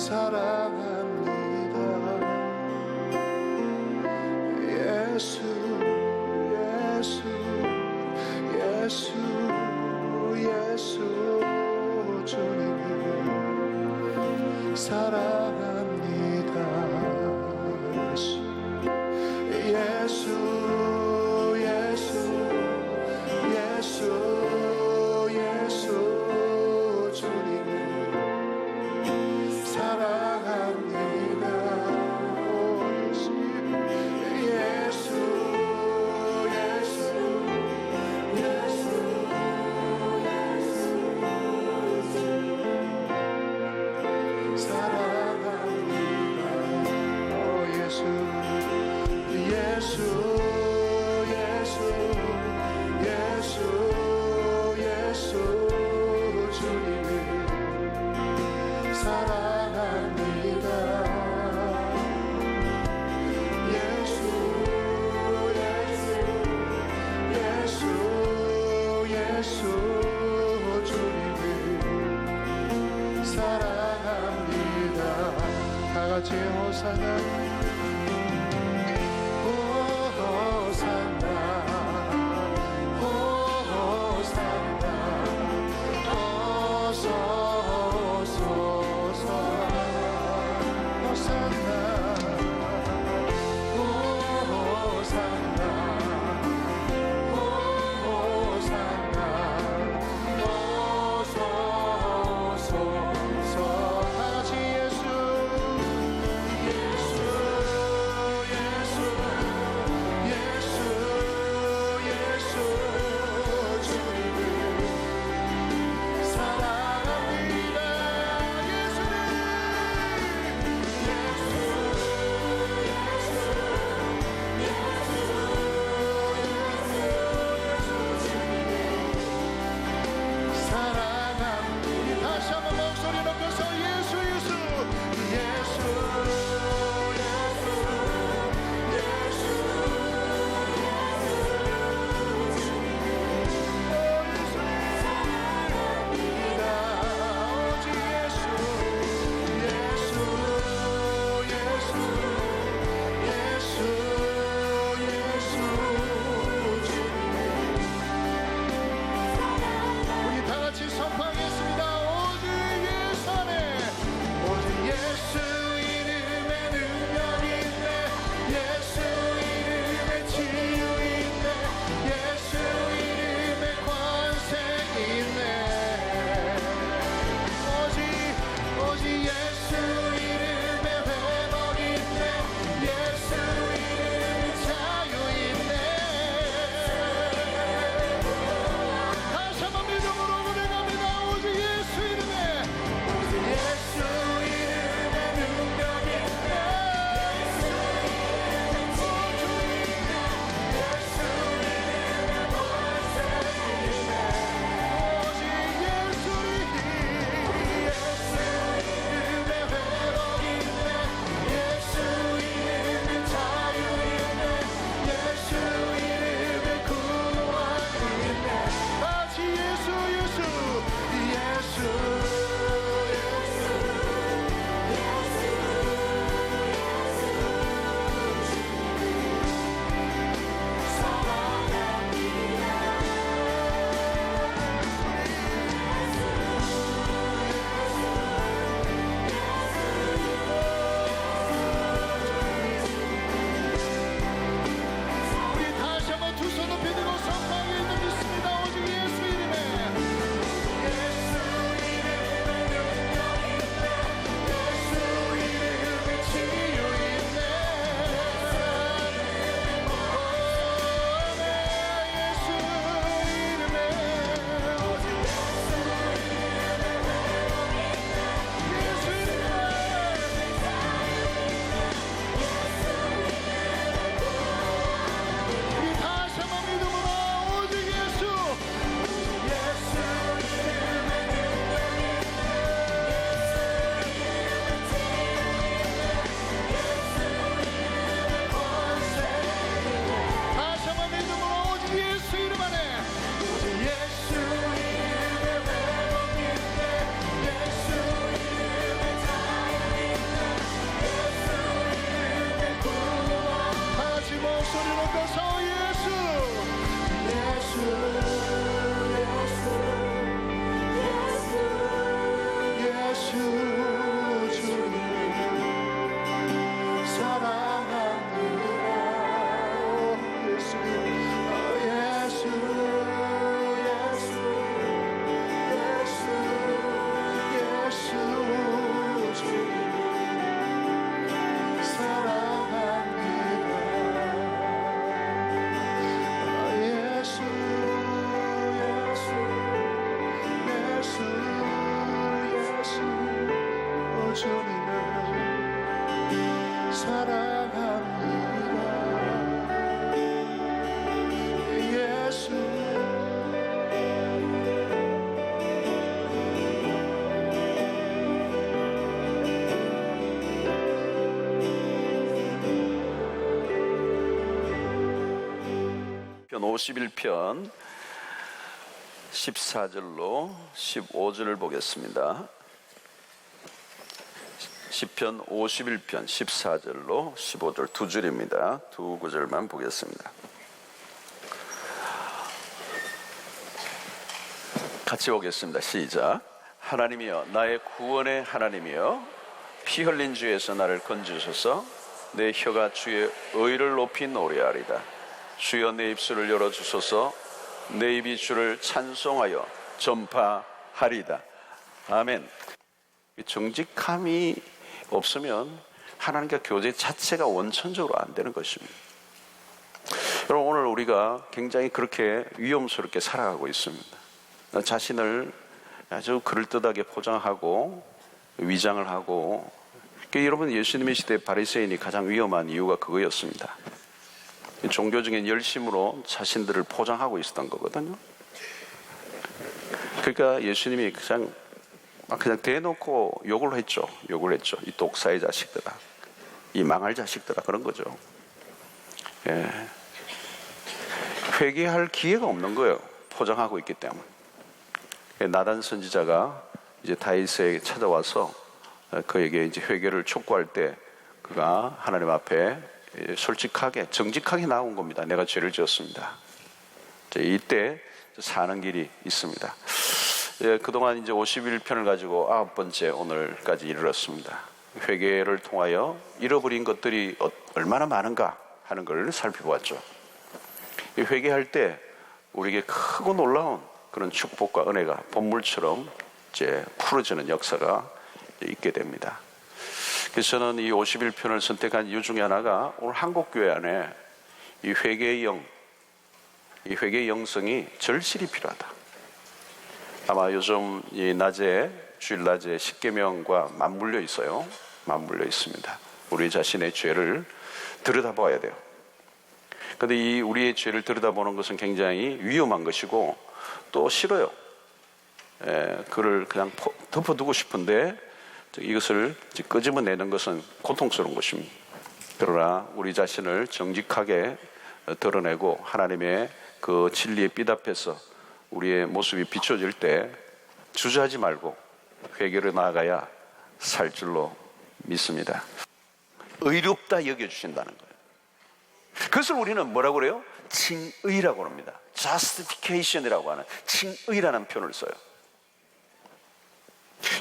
사랑합니다. 예수 예수 예수 예수 주님을 사랑합니다. 예수 예수 예수 예수 주님을 사랑합니다. 예수 예수 예수 사랑합니다. 예수 예수 예수 예수 예수 주님을 사랑합니다. 예수 예수 예수 예수 주님을 사랑합니다. 다같이 호산나 호산나 호산나 어서 오소서 호산나 호산나 호산나 어서 오소서 다같이 예수 예수 주님을 사랑합니다. 예수 편 51편 14절로 15절을 보겠습니다. 시편 51편 14절로 15절 두 줄입니다. 두 구절만 보겠습니다. 같이 보겠습니다. 시작. 하나님이여, 나의 구원의 하나님이여, 피 흘린 주에서 나를 건지소서. 내 혀가 주의 의를 높이 노래하리다. 주여, 내 입술을 열어주소서. 내 입이 주를 찬송하여 전파하리다. 아멘. 정직함이 없으면 하나님과 교제 자체가 원천적으로 안 되는 것입니다. 여러분, 오늘 우리가 굉장히 그렇게 위험스럽게 살아가고 있습니다. 자신을 아주 그럴듯하게 포장하고 위장을 하고, 여러분, 예수님의 시대 바리새인이 가장 위험한 이유가 그거였습니다. 종교적인 열심으로 자신들을 포장하고 있었던 거거든요. 그러니까 예수님이 그냥 대놓고 욕을 했죠. 이 독사의 자식들아, 이 망할 자식들아, 그런 거죠. 예. 회개할 기회가 없는 거예요. 포장하고 있기 때문에. 나단 선지자가 이제 다윗에게 찾아와서 그에게 이제 회개를 촉구할 때 그가 하나님 앞에 솔직하게 정직하게 나온 겁니다. 내가 죄를 지었습니다. 이때 사는 길이 있습니다. 그동안 이제 51편을 가지고 9번째 오늘까지 이르렀습니다. 회개를 통하여 잃어버린 것들이 얼마나 많은가 하는 걸 살펴보았죠. 회개할 때 우리에게 크고 놀라운 그런 축복과 은혜가 본물처럼 이제 풀어지는 역사가 있게 됩니다. 그래서 저는 이 51편을 선택한 이유 중에 하나가 오늘 한국교회 안에 이 회개의 영성이 절실히 필요하다. 아마 요즘 이 주일 낮에 십계명과 맞물려 있어요. 맞물려 있습니다. 우리 자신의 죄를 들여다봐야 돼요. 그런데 이 우리의 죄를 들여다보는 것은 굉장히 위험한 것이고 또 싫어요. 그를 그냥 덮어두고 싶은데 이것을 끄집어내는 것은 고통스러운 것입니다. 그러나 우리 자신을 정직하게 드러내고 하나님의 그 진리의 빛 앞에서 우리의 모습이 비춰질 때 주저하지 말고 회개로 나아가야 살 줄로 믿습니다. 의롭다 여겨주신다는 거예요. 그것을 우리는 뭐라고 그래요? 칭의라고 합니다. justification이라고 하는 칭의라는 표현을 써요.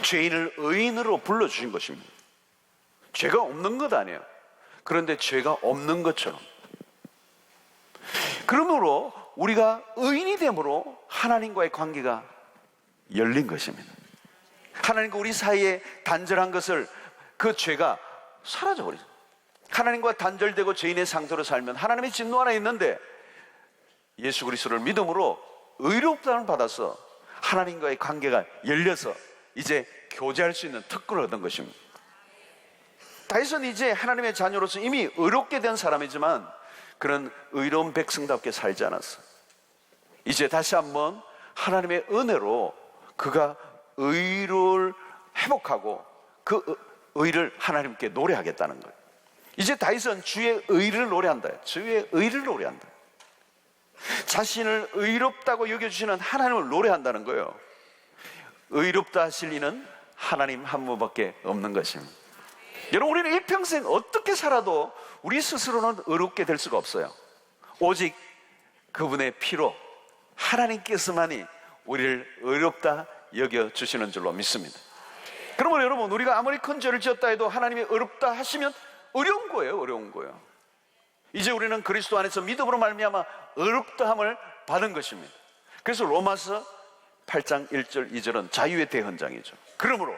죄인을 의인으로 불러주신 것입니다. 죄가 없는 것 아니에요. 그런데 죄가 없는 것처럼. 그러므로 우리가 의인이 됨으로 하나님과의 관계가 열린 것입니다. 하나님과 우리 사이에 단절한 것을, 그 죄가 사라져버리죠. 하나님과 단절되고 죄인의 상태로 살면 하나님의 진노 하나 있는데 예수 그리스도를 믿음으로 의롭다는 받아서 하나님과의 관계가 열려서 이제 교제할 수 있는 특권을 얻은 것입니다. 다윗은 이제 하나님의 자녀로서 이미 의롭게 된 사람이지만 그런 의로운 백성답게 살지 않았어. 이제 다시 한번 하나님의 은혜로 그가 의를 회복하고 그 의를 하나님께 노래하겠다는 거예요. 이제 다윗은 주의 의를 노래한다. 주의 의를 노래한다. 자신을 의롭다고 여겨주시는 하나님을 노래한다는 거예요. 의롭다 하실 이는 하나님 한 분밖에 없는 것입니다. 여러분, 우리는 일평생 어떻게 살아도 우리 스스로는 의롭게 될 수가 없어요. 오직 그분의 피로 하나님께서만이 우리를 의롭다 여겨주시는 줄로 믿습니다. 그러면 여러분, 우리가 아무리 큰 죄를 지었다 해도 하나님이 의롭다 하시면 어려운 거예요. 어려운 거예요. 이제 우리는 그리스도 안에서 믿음으로 말미암아 의롭다함을 받은 것입니다. 그래서 로마서 8장 1절 2절은 자유의 대헌장이죠. 그러므로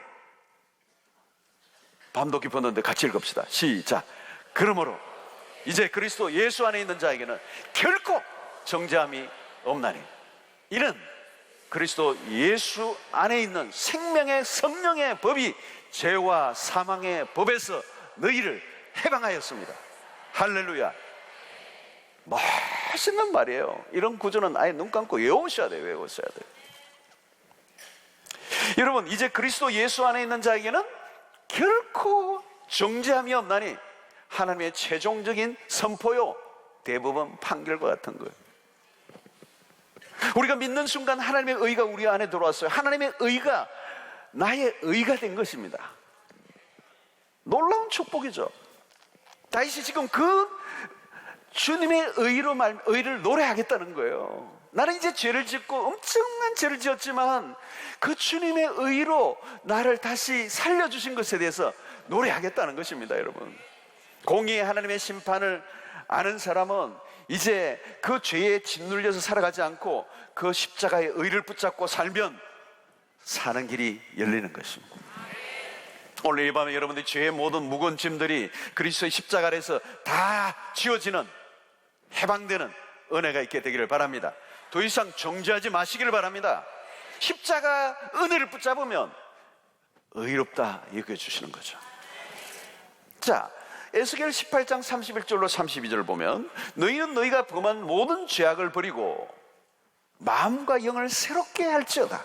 밤도 깊었는데 같이 읽읍시다. 시작. 그러므로 이제 그리스도 예수 안에 있는 자에게는 결코 정죄함이 없나니 이는 그리스도 예수 안에 있는 생명의 성령의 법이 죄와 사망의 법에서 너희를 해방하였습니다. 할렐루야. 멋있는 말이에요. 이런 구조는 아예 눈 감고 외우셔야 돼요. 외우셔야 돼요. 여러분, 이제 그리스도 예수 안에 있는 자에게는 결코 정죄함이 없나니 하나님의 최종적인 선포요, 대부분 판결과 같은 거예요. 우리가 믿는 순간 하나님의 의가 우리 안에 들어왔어요. 하나님의 의가 나의 의가 된 것입니다. 놀라운 축복이죠. 다윗이 지금 그 주님의 의를 노래하겠다는 거예요. 나는 이제 죄를 짓고 엄청난 죄를 지었지만 그 주님의 의로 나를 다시 살려주신 것에 대해서 노래하겠다는 것입니다. 여러분, 공의의 하나님의 심판을 아는 사람은 이제 그 죄에 짓눌려서 살아가지 않고 그 십자가의 의를 붙잡고 살면 사는 길이 열리는 것입니다. 오늘 이 밤에 여러분들이 죄의 모든 무거운 짐들이 그리스도의 십자가 아래에서 다 지워지는, 해방되는 은혜가 있게 되기를 바랍니다. 더 이상 정죄하지 마시기를 바랍니다. 십자가 은혜를 붙잡으면 의롭다 여겨주시는 거죠. 자, 에스겔 18장 31절로 32절 보면 너희는 너희가 범한 모든 죄악을 버리고 마음과 영을 새롭게 할지어다.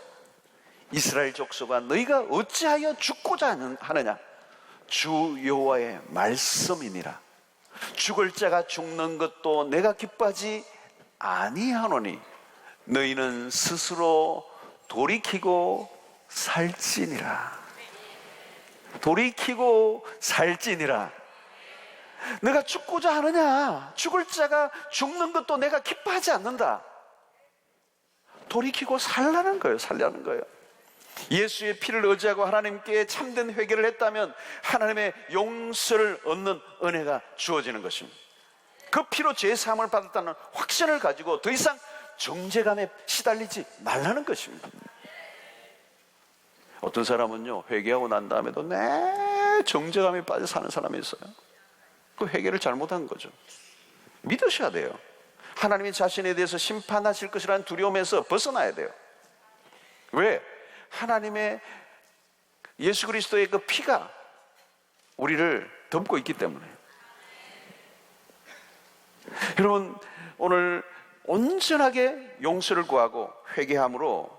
이스라엘 족속아, 너희가 어찌하여 죽고자 하느냐? 주 여호와의 말씀이니라. 죽을 자가 죽는 것도 내가 기뻐하지 아니하노니 너희는 스스로 돌이키고 살지니라. 돌이키고 살지니라. 내가 죽고자 하느냐? 죽을 자가 죽는 것도 내가 기뻐하지 않는다. 돌이키고 살라는 거예요. 살라는 거예요. 예수의 피를 의지하고 하나님께 참된 회개를 했다면 하나님의 용서를 얻는 은혜가 주어지는 것입니다. 그 피로 죄 사함을 받았다는 확신을 가지고 더 이상 정죄감에 시달리지 말라는 것입니다. 어떤 사람은요, 회개하고 난 다음에도 내 정죄감에 빠져 사는 사람이 있어요. 그 회개를 잘못한 거죠. 믿으셔야 돼요. 하나님이 자신에 대해서 심판하실 것이라는 두려움에서 벗어나야 돼요. 왜? 하나님의 예수 그리스도의 그 피가 우리를 덮고 있기 때문에. 여러분, 오늘 온전하게 용서를 구하고 회개함으로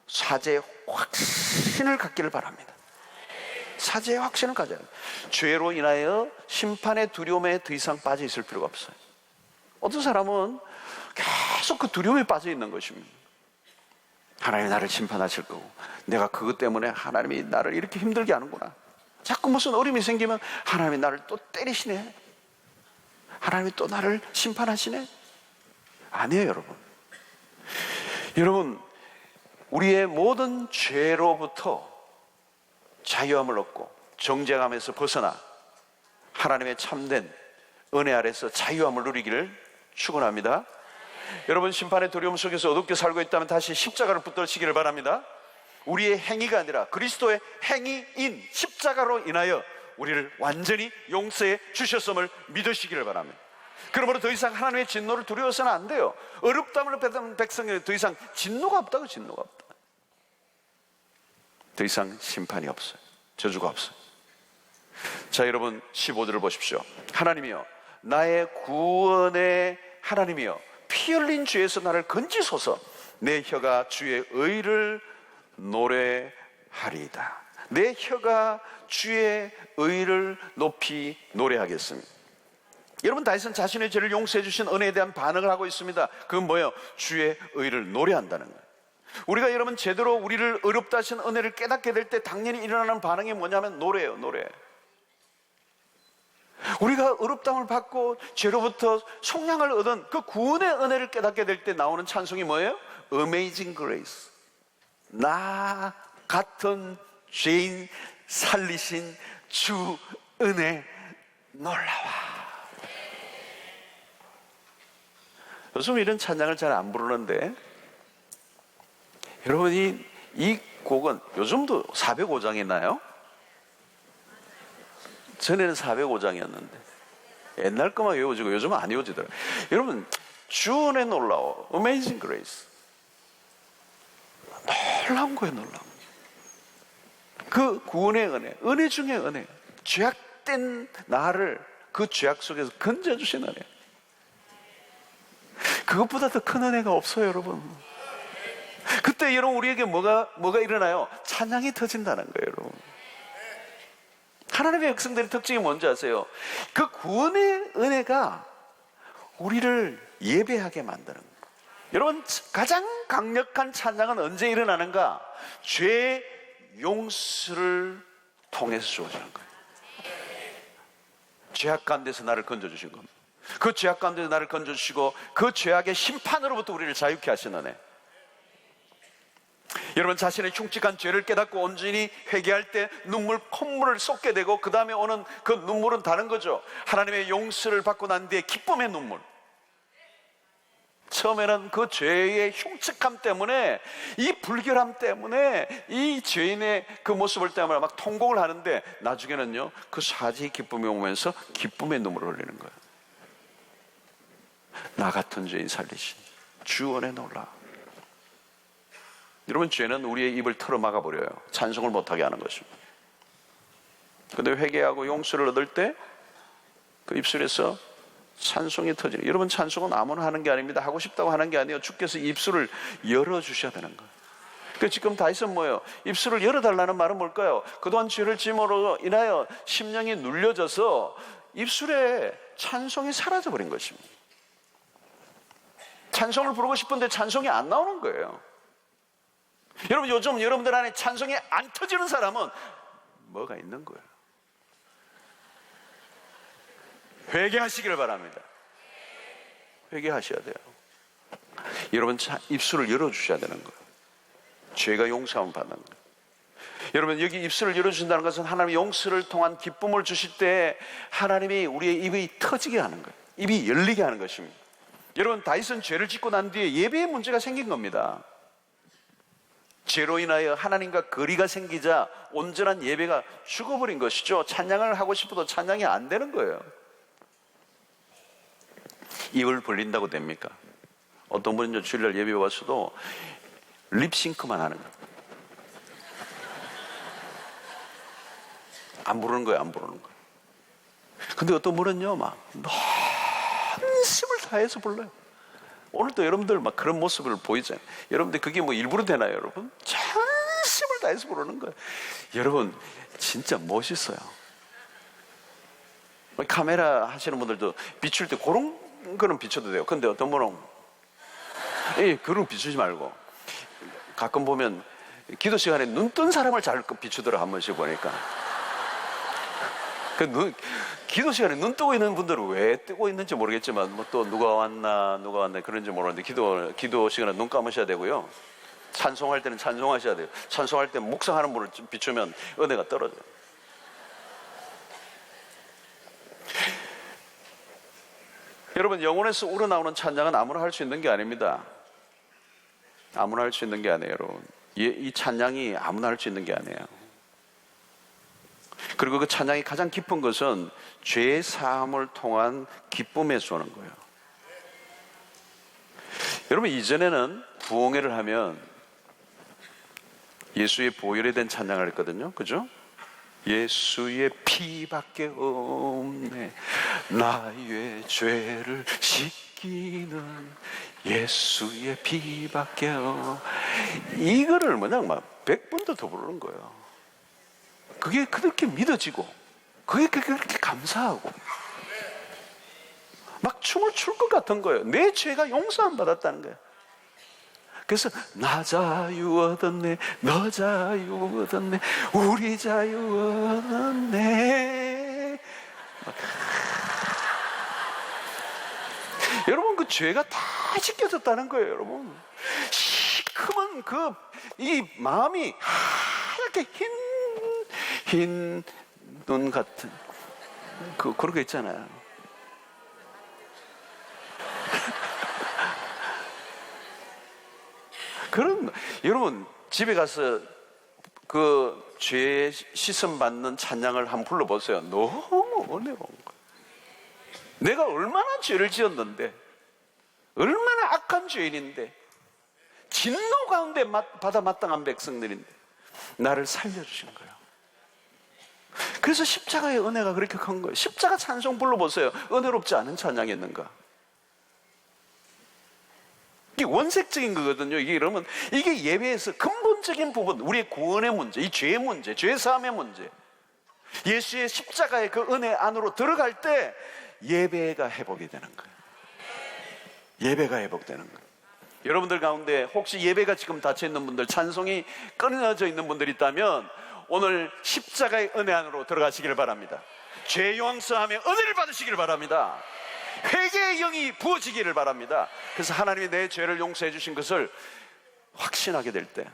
사죄의 확신을 갖기를 바랍니다. 사죄의 확신을 가져야 돼요. 죄로 인하여 심판의 두려움에 더 이상 빠져 있을 필요가 없어요. 어떤 사람은 계속 그 두려움에 빠져 있는 것입니다. 하나님이 나를 심판하실 거고 내가 그것 때문에 하나님이 나를 이렇게 힘들게 하는구나. 자꾸 무슨 어려움이 생기면 하나님이 나를 또 때리시네, 하나님이 또 나를 심판하시네. 아니에요. 여러분, 여러분, 우리의 모든 죄로부터 자유함을 얻고 정죄감에서 벗어나 하나님의 참된 은혜 아래서 자유함을 누리기를 축원합니다. 여러분, 심판의 두려움 속에서 어둡게 살고 있다면 다시 십자가를 붙드시기를 바랍니다. 우리의 행위가 아니라 그리스도의 행위인 십자가로 인하여 우리를 완전히 용서해 주셨음을 믿으시기를 바랍니다. 그러므로 더 이상 하나님의 진노를 두려워서는 안 돼요. 어렵다함을 받은 백성에게 더 이상 진노가 없다고. 진노가 없다. 더 이상 심판이 없어요. 저주가 없어요. 자, 여러분 15절을 보십시오. 하나님이여, 나의 구원의 하나님이여, 피 흘린 죄에서 나를 건지소서. 내 혀가 주의 의를 노래하리이다. 내 혀가 주의 의를 높이 노래하겠습니다. 여러분, 다윗은 자신의 죄를 용서해 주신 은혜에 대한 반응을 하고 있습니다. 그건 뭐예요? 주의 의를 노래한다는 거예요. 우리가 여러분 제대로 우리를 의롭다 하신 은혜를 깨닫게 될 때 당연히 일어나는 반응이 뭐냐면 노래예요. 노래. 우리가 의롭다함을 받고 죄로부터 속량을 얻은 그 구원의 은혜를 깨닫게 될 때 나오는 찬송이 뭐예요? Amazing Grace. 나 같은 죄인 살리신 주 은혜 놀라워. 요즘 이런 찬양을 잘 안 부르는데, 여러분이 이 곡은 요즘도 405장 있나요? 전에는 405장이었는데 옛날 거만 외워지고 요즘은 안 외워지더라고요. 여러분, 주 은혜 놀라워. Amazing Grace. 놀라운 거예요, 놀라운 거예요. 그 구원의 은혜, 은혜 중에 은혜. 죄악된 나를 그 죄악 속에서 건져주신 은혜. 그것보다 더 큰 은혜가 없어요, 여러분. 그때 여러분 우리에게 뭐가 일어나요? 찬양이 터진다는 거예요, 여러분. 하나님의 백성들의 특징이 뭔지 아세요? 그 구원의 은혜가 우리를 예배하게 만드는 거예요. 여러분, 가장 강력한 찬양은 언제 일어나는가? 죄 용서를 통해서 주어지는 거예요. 죄악 가운데서 나를 건져주신 겁니다. 그 죄악 가운데서 나를 건져주시고 그 죄악의 심판으로부터 우리를 자유케 하신 은혜. 여러분, 자신의 흉측한 죄를 깨닫고 온전히 회개할 때 콧물을 쏟게 되고 그 다음에 오는 그 눈물은 다른 거죠. 하나님의 용서를 받고 난 뒤에 기쁨의 눈물. 처음에는 그 죄의 흉측함 때문에, 이 불결함 때문에, 이 죄인의 그 모습을 때문에 막 통곡을 하는데, 나중에는요 그 사지의 기쁨이 오면서 기쁨의 눈물을 흘리는 거예요. 나 같은 죄인 살리신 주 은혜 놀라. 여러분, 죄는 우리의 입을 틀어 막아버려요. 찬송을 못하게 하는 것입니다. 그런데 회개하고 용서를 얻을 때 그 입술에서 찬송이 터지는. 여러분, 찬송은 아무나 하는 게 아닙니다. 하고 싶다고 하는 게 아니에요. 주께서 입술을 열어주셔야 되는 거예요. 그 지금 다윗은 뭐예요? 입술을 열어달라는 말은 뭘까요? 그동안 죄를 짐으로 인하여 심령이 눌려져서 입술에 찬송이 사라져버린 것입니다. 찬송을 부르고 싶은데 찬송이 안 나오는 거예요. 여러분, 요즘 여러분들 안에 찬송이 안 터지는 사람은 뭐가 있는 거예요. 회개하시기를 바랍니다. 회개하셔야 돼요. 여러분, 입술을 열어주셔야 되는 거예요. 죄가 용서함을 받는 거예요. 여러분, 여기 입술을 열어주신다는 것은 하나님의 용서를 통한 기쁨을 주실 때 하나님이 우리의 입이 터지게 하는 거예요. 입이 열리게 하는 것입니다. 여러분, 다윗은 죄를 짓고 난 뒤에 예배의 문제가 생긴 겁니다. 죄로 인하여 하나님과 거리가 생기자 온전한 예배가 죽어버린 것이죠. 찬양을 하고 싶어도 찬양이 안 되는 거예요. 입을 벌린다고 됩니까? 어떤 분은 주일날 예배 와서도 립싱크만 하는 거예요. 안 부르는 거예요, 안 부르는 거예요. 근데 어떤 분은요, 막 힘을 다해서 불러요. 오늘도 여러분들 막 그런 모습을 보이잖아요. 여러분들 그게 뭐 일부러 되나요, 여러분? 전심을 다해서 부르는 거예요. 여러분, 진짜 멋있어요. 카메라 하시는 분들도 비출 때 그런 거는 비춰도 돼요. 근데 어떤 분은 그런 거 비추지 말고, 가끔 보면 기도 시간에 눈 뜬 사람을 잘 비추더라, 한 번씩 보니까. 기도 시간에 눈 뜨고 있는 분들은 왜 뜨고 있는지 모르겠지만, 뭐 또 누가 왔나 그런지 모르는데, 기도 시간에 눈 감으셔야 되고요. 찬송할 때는 찬송하셔야 돼요. 찬송할 때 묵상하는 분을 비추면 은혜가 떨어져요. 여러분, 영혼에서 우러나오는 찬양은 아무나 할 수 있는 게 아닙니다. 아무나 할 수 있는 게 아니에요, 여러분. 이 찬양이 아무나 할 수 있는 게 아니에요. 그리고 그 찬양이 가장 깊은 것은 죄 사함을 통한 기쁨에서 오는 거예요. 여러분, 이전에는 부흥회를 하면 예수의 보혈에 대한 찬양을 했거든요. 그죠? 예수의 피밖에 없네, 나의 죄를 씻기는 예수의 피밖에 이거를 막 100번도 더 부르는 거예요. 그게 그렇게 믿어지고, 그게 그렇게 감사하고, 막 춤을 출 것 같은 거예요. 내 죄가 용서함 받았다는 거예요. 그래서 나 자유 얻었네, 너 자유 얻었네, 우리 자유 얻었네. 여러분, 그 죄가 다 씻겨졌다는 거예요, 여러분. 시커먼 이 마음이 하얗게 흰 눈 같은 그런 거 있잖아요. 여러분, 집에 가서 그 죄 씻음 받는 찬양을 한번 불러보세요. 너무 은혜로운 거예요. 내가 얼마나 죄를 지었는데, 얼마나 악한 죄인인데, 진노 가운데 받아 마땅한 백성들인데 나를 살려주신 거예요. 그래서 십자가의 은혜가 그렇게 큰 거예요. 십자가 찬송 불러보세요. 은혜롭지 않은 찬양이었는가? 이게 원색적인 거거든요. 이게 이러면 이게 예배에서 근본적인 부분, 우리의 구원의 문제, 이 죄의 문제, 죄 사함의 문제, 예수의 십자가의 그 은혜 안으로 들어갈 때 예배가 회복이 되는 거예요. 예배가 회복되는 거예요. 여러분들 가운데 혹시 예배가 지금 닫혀 있는 분들, 찬송이 끊어져 있는 분들이 있다면 오늘 십자가의 은혜 안으로 들어가시길 바랍니다. 죄 용서하며 은혜를 받으시길 바랍니다. 회개의 영이 부어지기를 바랍니다. 그래서 하나님이 내 죄를 용서해 주신 것을 확신하게 될 때,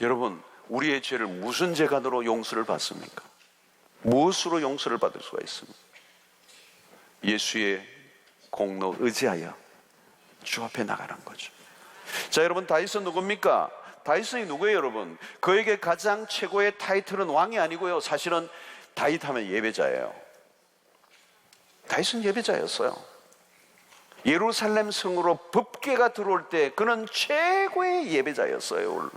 여러분, 우리의 죄를 무슨 재간으로 용서를 받습니까? 무엇으로 용서를 받을 수가 있습니까? 예수의 공로 의지하여 주 앞에 나가는 거죠. 자, 여러분, 다윗은 누굽니까? 다윗이 누구예요, 여러분? 그에게 가장 최고의 타이틀은 왕이 아니고요, 사실은 다윗 하면 예배자예요. 다윗은 예배자였어요. 예루살렘 성으로 법궤가 들어올 때 그는 최고의 예배자였어요.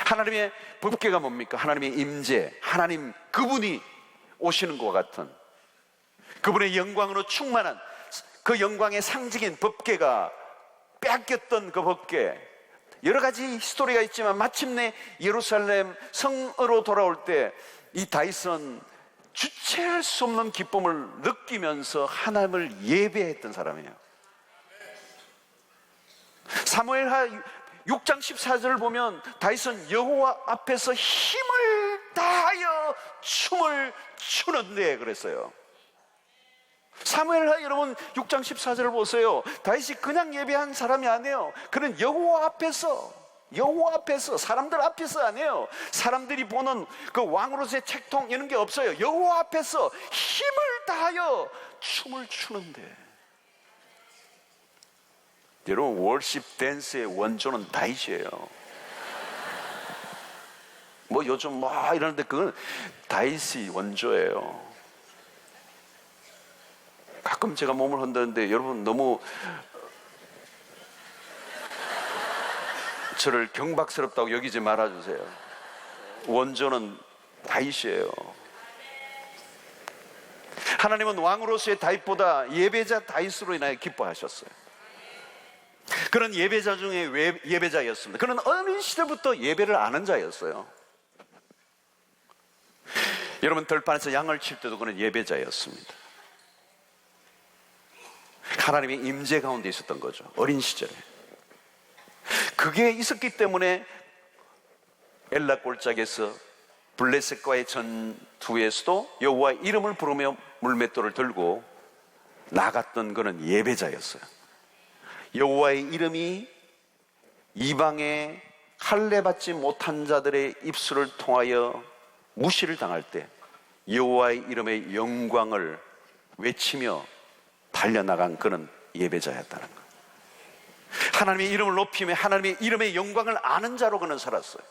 하나님의 법궤가 뭡니까? 하나님의 임재, 하나님 그분이 오시는 것 같은, 그분의 영광으로 충만한 그 영광의 상징인 법궤가 빼앗겼던 그 법궤, 여러 가지 스토리가 있지만 마침내 예루살렘 성으로 돌아올 때 이 다윗은 주체할 수 없는 기쁨을 느끼면서 하나님을 예배했던 사람이에요. 사무엘하 6장 14절을 보면 다윗은 여호와 앞에서 힘을 다하여 춤을 추는데 그랬어요. 사무엘하 여러분 6장 14절을 보세요. 다윗이 그냥 예배한 사람이 아니에요. 그는 여호와 앞에서 사람들 앞에서 아니에요. 사람들이 보는 그 왕으로서의 책통 이런 게 없어요. 여호와 앞에서 힘을 다하여 춤을 추는데, 여러분, 월십 댄스의 원조는 다윗이에요. 뭐 요즘 뭐 이러는데 그건 다윗이 원조예요. 가끔 제가 몸을 흔드는데 여러분 너무 저를 경박스럽다고 여기지 말아주세요. 원조는 다윗이에요. 하나님은 왕으로서의 다윗보다 예배자 다윗으로 인하여 기뻐하셨어요. 그는 예배자 중에 예배자였습니다. 그는 어린 시절부터 예배를 아는 자였어요. 여러분, 들판에서 양을 칠 때도 그는 예배자였습니다. 하나님의 임재 가운데 있었던 거죠. 어린 시절에 그게 있었기 때문에 엘라 골짜기에서 블레셋과의 전투에서도 여호와의 이름을 부르며 물맷돌을 들고 나갔던 그는 예배자였어요. 여호와의 이름이 이방의 할례받지 못한 자들의 입술을 통하여 무시를 당할 때 여호와의 이름의 영광을 외치며 달려나간 그는 예배자였다는 것. 하나님의 이름을 높이며 하나님의 이름의 영광을 아는 자로 그는 살았어요.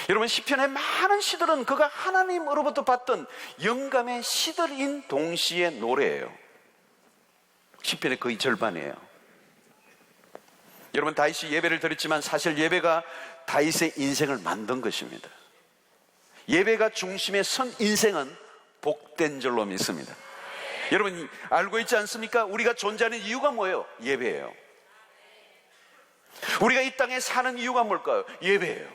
여러분, 시편의 많은 시들은 그가 하나님으로부터 받던 영감의 시들인 동시에 노래예요. 시편의 거의 절반이에요. 여러분, 다윗이 예배를 드렸지만 사실 예배가 다윗의 인생을 만든 것입니다. 예배가 중심에 선 인생은 복된 줄로 믿습니다. 여러분, 알고 있지 않습니까? 우리가 존재하는 이유가 뭐예요? 예배예요. 우리가 이 땅에 사는 이유가 뭘까요? 예배예요.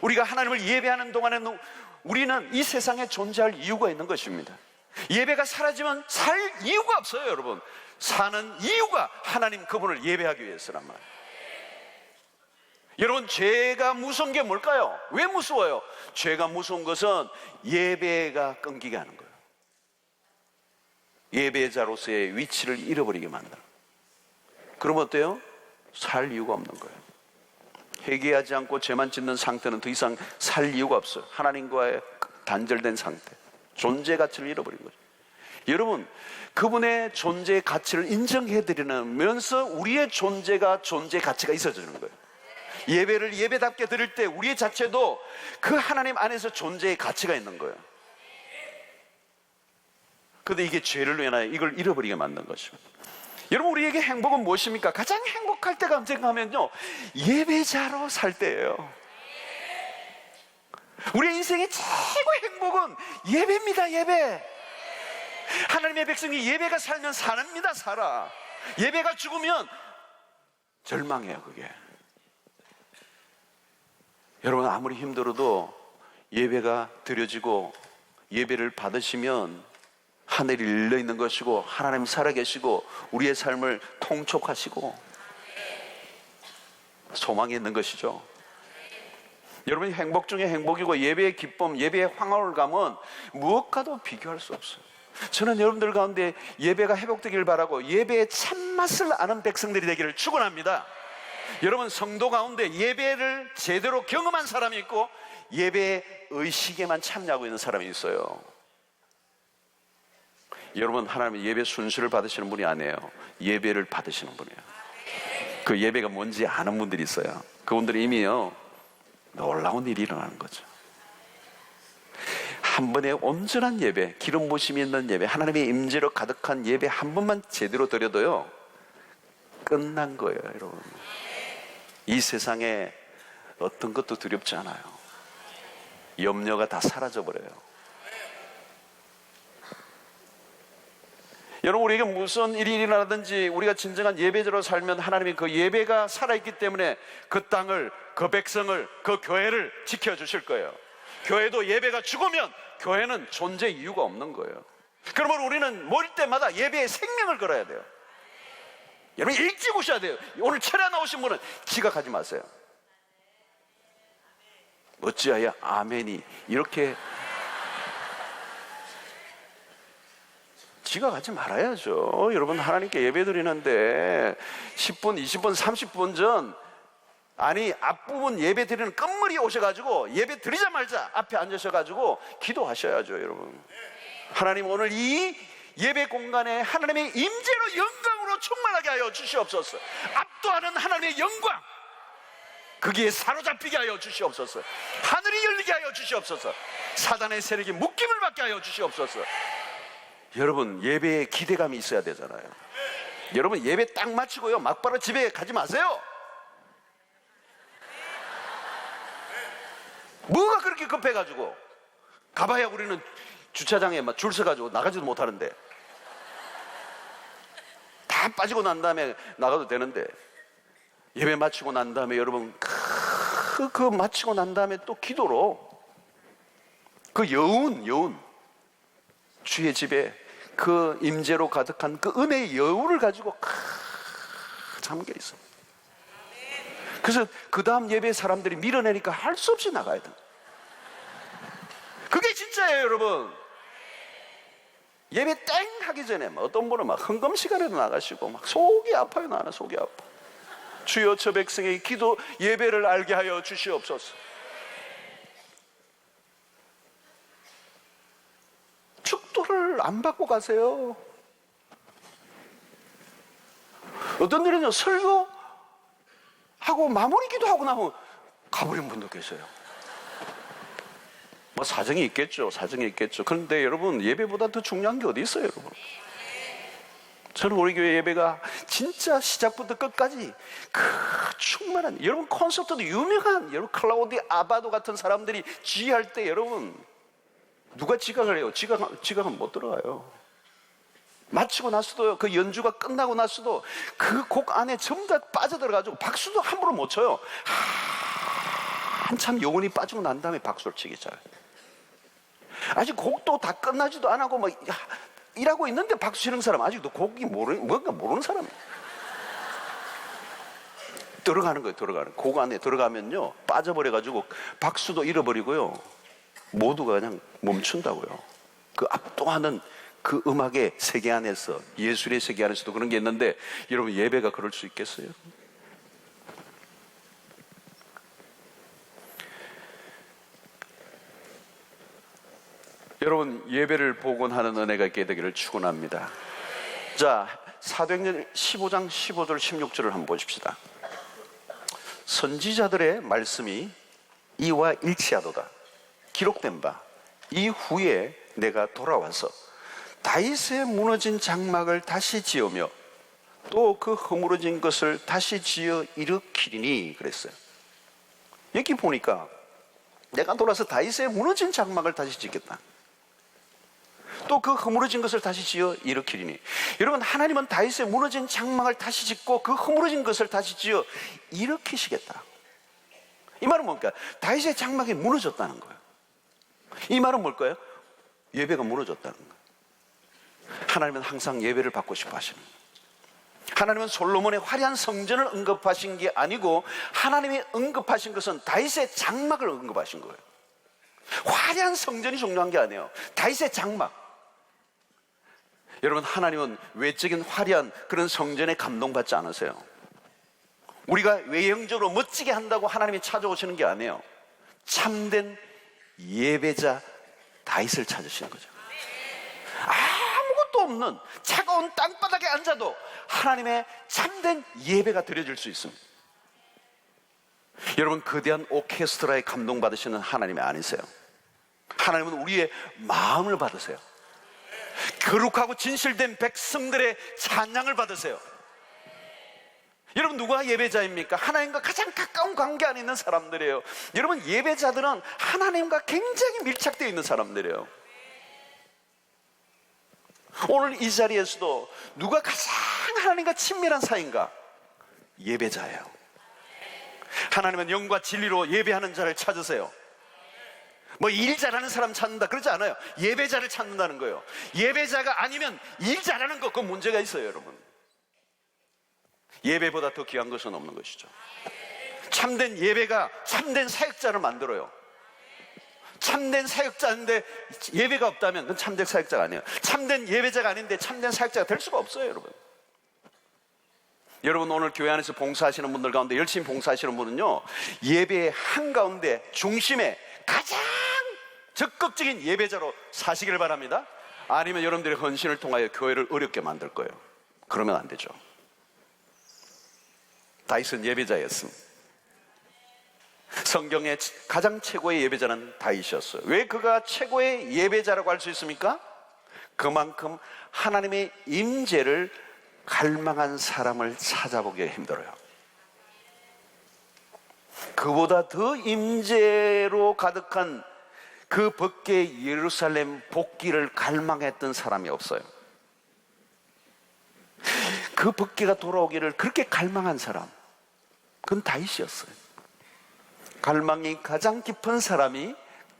우리가 하나님을 예배하는 동안에는 우리는 이 세상에 존재할 이유가 있는 것입니다. 예배가 사라지면 살 이유가 없어요. 여러분, 사는 이유가 하나님 그분을 예배하기 위해서란 말이에요. 여러분, 죄가 무서운 게 뭘까요? 왜 무서워요? 죄가 무서운 것은 예배가 끊기게 하는 거예요. 예배자로서의 위치를 잃어버리게 만들어요. 그러면 어때요? 살 이유가 없는 거예요. 회개하지 않고 죄만 짓는 상태는 더 이상 살 이유가 없어요. 하나님과의 단절된 상태, 존재 가치를 잃어버린 거죠. 여러분, 그분의 존재의 가치를 인정해드리면서 우리의 존재가 존재 가치가 있어지는 거예요. 예배를 예배답게 드릴 때 우리의 자체도 그 하나님 안에서 존재의 가치가 있는 거예요. 그런데 이게 죄를 인하여 이걸 잃어버리게 만든 것입니다. 여러분, 우리에게 행복은 무엇입니까? 가장 행복할 때가 언젠가 하면요, 예배자로 살 때예요. 우리의 인생의 최고의 행복은 예배입니다. 예배. 하나님의 백성이 예배가 살면 사납니다. 살아. 예배가 죽으면 절망해요. 그게. 여러분, 아무리 힘들어도 예배가 드려지고 예배를 받으시면 하늘이 열려 있는 것이고 하나님 살아계시고 우리의 삶을 통촉하시고 소망이 있는 것이죠. 여러분이 행복 중에 행복이고 예배의 기쁨, 예배의 황홀감은 무엇과도 비교할 수 없어요. 저는 여러분들 가운데 예배가 회복되길 바라고 예배의 참맛을 아는 백성들이 되기를 축원합니다. 여러분, 성도 가운데 예배를 제대로 경험한 사람이 있고 예배 의식에만 참여하고 있는 사람이 있어요. 여러분, 하나님의 예배 순수를 받으시는 분이 아니에요. 예배를 받으시는 분이에요. 그 예배가 뭔지 아는 분들이 있어요. 그분들이 이미요, 놀라운 일이 일어나는 거죠. 한 번의 온전한 예배, 기름 부심이 있는 예배, 하나님의 임재로 가득한 예배 한 번만 제대로 드려도요, 끝난 거예요. 여러분, 이 세상에 어떤 것도 두렵지 않아요. 염려가 다 사라져버려요. 여러분, 우리에게 무슨 일이 일어나든지 우리가 진정한 예배자로 살면 하나님이 그 예배가 살아있기 때문에 그 땅을, 그 백성을, 그 교회를 지켜주실 거예요. 교회도 예배가 죽으면 교회는 존재 이유가 없는 거예요. 그러면 우리는 모일 때마다 예배에 생명을 걸어야 돼요. 여러분, 일찍 오셔야 돼요. 오늘 철야 나오신 분은 지각하지 마세요. 어찌하여 아멘이 이렇게 지각하지 말아야죠. 여러분, 하나님께 예배 드리는데 10분, 20분, 30분 전, 아니 앞부분 예배 드리는 끝물이 오셔가지고 예배 드리자마자 앞에 앉으셔가지고 기도하셔야죠. 여러분, 하나님 오늘 이 예배 공간에 하나님의 임재로 영광으로 충만하게 하여 주시옵소서. 압도하는 하나님의 영광, 거기에 사로잡히게 하여 주시옵소서. 하늘이 열리게 하여 주시옵소서. 사단의 세력이 묶임을 받게 하여 주시옵소서. 여러분, 예배에 기대감이 있어야 되잖아요. 여러분, 예배 딱 마치고요, 막바로 집에 가지 마세요. 뭐가 그렇게 급해가지고 가봐야 우리는 주차장에 막 줄 서가지고 나가지도 못하는데, 다 빠지고 난 다음에 나가도 되는데, 예배 마치고 난 다음에 여러분 그 마치고 난 다음에 또 기도로 그 여운 주의 집에 그 임재로 가득한 그 은혜의 여운을 가지고 잠겨 있어. 그래서 그 다음 예배 사람들이 밀어내니까 할 수 없이 나가야 돼. 그게 진짜예요. 여러분, 예배 땡 하기 전에 어떤 분은 막 헌금 시간에도 나가시고 막 속이 아파요. 나는 속이 아파. 주여, 저 백성의 기도 예배를 알게 하여 주시옵소서. 축도를 안 받고 가세요. 어떤 데는요, 설교하고 마무리 기도하고 나면 가버린 분도 계세요. 뭐 사정이 있겠죠. 사정이 있겠죠. 그런데 여러분, 예배보다 더 중요한 게 어디 있어요, 여러분? 저는 우리 교회 예배가 진짜 시작부터 끝까지 그 충만한, 여러분 콘서트도 유명한 여러분 클라우디 아바도 같은 사람들이 지휘할 때 여러분 누가 지각을 해요? 지각은 못 들어가요. 마치고 나서도 그 연주가 끝나고 나서도 그 곡 안에 전부 다 빠져들어가지고 박수도 함부로 못 쳐요. 한참 영혼이 빠지고 난 다음에 박수를 치기 시작해요. 아직 곡도 다 끝나지도 안 하고 막 일하고 있는데 박수 치는 사람, 아직도 곡이 뭔가 모르는 사람이에요. 들어가는 거예요. 들어가는 곡 안에 들어가면요 빠져버려가지고 박수도 잃어버리고요, 모두가 그냥 멈춘다고요. 그 압도하는 그 음악의 세계 안에서, 예술의 세계 안에서도 그런 게 있는데, 여러분 예배가 그럴 수 있겠어요? 여러분, 예배를 복원하는 은혜가 있게 되기를 축원합니다. 자, 사도행전 15장 15절 16절을 한번 보십시다. 선지자들의 말씀이 이와 일치하도다. 기록된 바 이후에 내가 돌아와서 다윗의 무너진 장막을 다시 지으며 또 그 허물어진 것을 다시 지어 일으키리니 그랬어요. 여기 보니까 내가 돌아서 다윗의 무너진 장막을 다시 짓겠다. 또 그 허물어진 것을 다시 지어 일으키리니. 여러분, 하나님은 다윗의 무너진 장막을 다시 짓고 그 허물어진 것을 다시 지어 일으키시겠다. 이 말은 뭡니까? 다윗의 장막이 무너졌다는 거예요. 이 말은 뭘까요? 예배가 무너졌다는 거예요. 하나님은 항상 예배를 받고 싶어 하십니다. 하나님은 솔로몬의 화려한 성전을 언급하신 게 아니고 하나님이 언급하신 것은 다윗의 장막을 언급하신 거예요. 화려한 성전이 중요한 게 아니에요. 다윗의 장막. 여러분, 하나님은 외적인 화려한 그런 성전에 감동받지 않으세요. 우리가 외형적으로 멋지게 한다고 하나님이 찾아오시는 게 아니에요. 참된 예배자 다윗을 찾으시는 거죠. 아무것도 없는 차가운 땅바닥에 앉아도 하나님의 참된 예배가 드려질 수 있습니다. 여러분, 거대한 오케스트라에 감동받으시는 하나님이 아니세요. 하나님은 우리의 마음을 받으세요. 거룩하고 진실된 백성들의 찬양을 받으세요. 여러분, 누가 예배자입니까? 하나님과 가장 가까운 관계 안에 있는 사람들이에요. 여러분, 예배자들은 하나님과 굉장히 밀착되어 있는 사람들이에요. 오늘 이 자리에서도 누가 가장 하나님과 친밀한 사이인가? 예배자예요. 하나님은 영과 진리로 예배하는 자를 찾으세요. 뭐 일 잘하는 사람 찾는다 그러지 않아요. 예배자를 찾는다는 거예요. 예배자가 아니면 일 잘하는 거, 그건 문제가 있어요. 여러분, 예배보다 더 귀한 것은 없는 것이죠. 참된 예배가 참된 사역자를 만들어요. 참된 사역자인데 예배가 없다면 그건 참된 사역자가 아니에요. 참된 예배자가 아닌데 참된 사역자가 될 수가 없어요. 여러분, 여러분, 오늘 교회 안에서 봉사하시는 분들 가운데 열심히 봉사하시는 분은요, 예배의 한가운데 중심에 가장 적극적인 예배자로 사시기를 바랍니다. 아니면 여러분들의 헌신을 통하여 교회를 어렵게 만들 거예요. 그러면 안 되죠. 다윗은 예배자였습니다. 성경의 가장 최고의 예배자는 다윗이었어요. 왜 그가 최고의 예배자라고 할 수 있습니까? 그만큼 하나님의 임재를 갈망한 사람을 찾아보기가 힘들어요. 그보다 더 임재로 가득한 그 밖에 예루살렘 복귀를 갈망했던 사람이 없어요. 그 복귀가 돌아오기를 그렇게 갈망한 사람, 그건 다윗이었어요. 갈망이 가장 깊은 사람이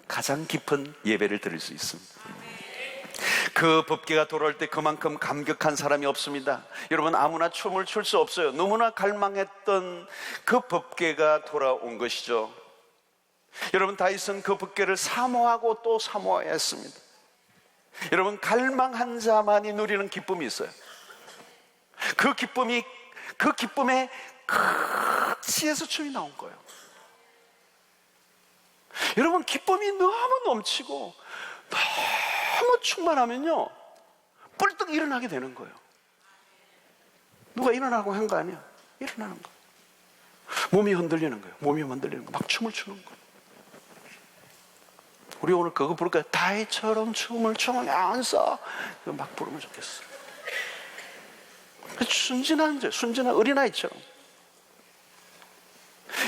가장 깊은 예배를 드릴 수 있습니다. 그 법궤가 돌아올 때 그만큼 감격한 사람이 없습니다. 여러분, 아무나 춤을 출 수 없어요. 너무나 갈망했던 그 법궤가 돌아온 것이죠. 여러분, 다윗은 그 법궤를 사모하고 또 사모했습니다. 여러분, 갈망한 자만이 누리는 기쁨이 있어요. 그 기쁨에 극치에서 춤이 나온 거예요. 여러분, 기쁨이 너무 넘치고 너무 충만하면요, 뻘떡 일어나게 되는 거예요. 누가 일어나라고 한 거 아니야. 일어나는 거예요. 몸이 흔들리는 거예요. 몸이 흔들리는 거예요. 막 춤을 추는 거예요. 우리 오늘 그거 부를까요? 다윗처럼 춤을 추면서 막 부르면 좋겠어요. 순진한 어린아이처럼.